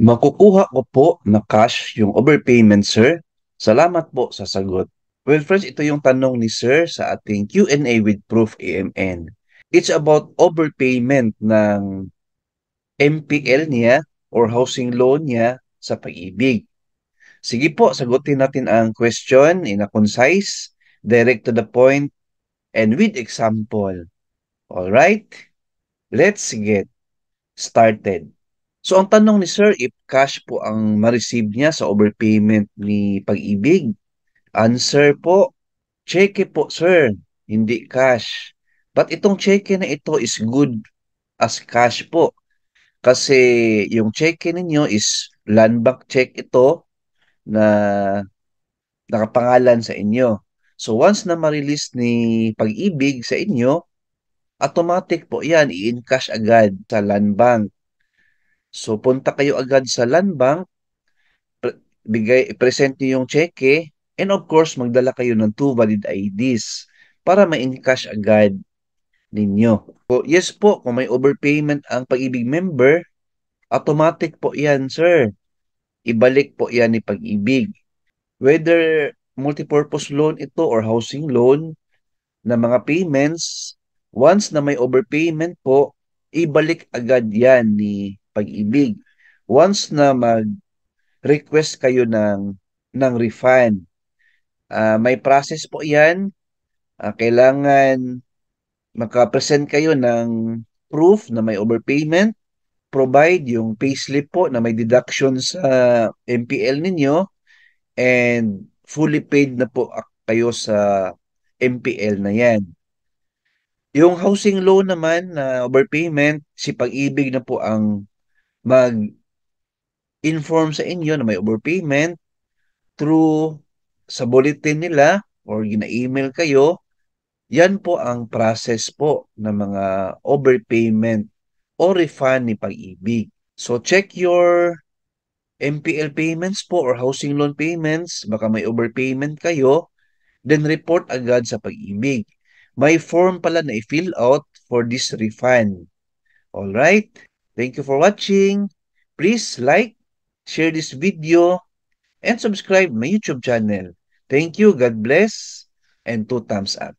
Makukuha ko po na cash yung overpayment, sir? Salamat po sa sagot. Well, friends, ito yung tanong ni sir sa ating Q&A with Proof AMN. It's about overpayment ng MPL niya or housing loan niya sa Pag-ibig. Sige po, sagutin natin ang question in a concise, direct to the point, and with example. Alright? Let's get started. So ang tanong ni Sir, if cash po ang ma-receive niya sa overpayment ni Pag-ibig, answer po, cheque po sir, hindi cash. But itong cheque na ito is good as cash po. Kasi yung cheque ninyo is land bank check ito na nakapangalan sa inyo. So once na ma-release ni Pag-ibig sa inyo, automatic po yan, i-encash agad sa land bank. So punta kayo agad sa land bank, present niyo yung cheque, and of course, magdala kayo ng two valid IDs para ma-encash agad ninyo. So, yes po, kung may overpayment ang Pag-ibig member, automatic po yan, sir. Ibalik po yan ni Pag-ibig. Whether multipurpose loan ito or housing loan na mga payments, once na may overpayment po, ibalik agad yan ni Pag-ibig. Once na mag-request kayo ng refund, may process po yan. Kailangan makapresent kayo ng proof na may overpayment, provide yung payslip po na may deduction sa MPL ninyo, and fully paid na po kayo sa MPL na yan. Yung housing loan naman na overpayment, si Pag-ibig na po ang mag-inform sa inyo na may overpayment through sa bulletin nila or gina-email kayo. Yan po ang process po ng mga overpayment o refund ni Pag-ibig. So check your MPL payments po or housing loan payments, baka may overpayment kayo, then report agad sa Pag-ibig. May form pala na i-fill out for this refund. Alright? Thank you for watching. Please like, share this video, and subscribe my YouTube channel. Thank you, God bless, and two thumbs up.